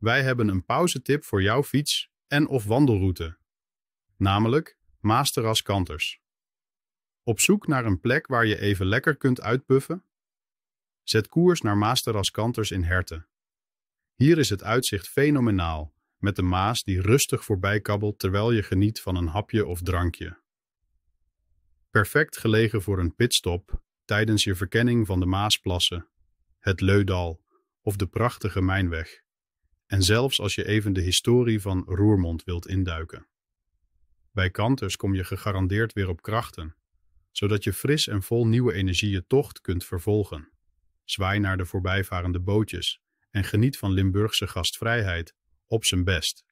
Wij hebben een pauzetip voor jouw fiets- en of wandelroute, namelijk Maasterras Kanters. Op zoek naar een plek waar je even lekker kunt uitpuffen? Zet koers naar Maasterras Kanters in Herten. Hier is het uitzicht fenomenaal, met de Maas die rustig voorbij kabbelt terwijl je geniet van een hapje of drankje. Perfect gelegen voor een pitstop tijdens je verkenning van de Maasplassen, het Leudal of de prachtige Mijnweg. En zelfs als je even de historie van Roermond wilt induiken. Bij Kanters kom je gegarandeerd weer op krachten, zodat je fris en vol nieuwe energie je tocht kunt vervolgen. Zwaai naar de voorbijvarende bootjes en geniet van Limburgse gastvrijheid op zijn best.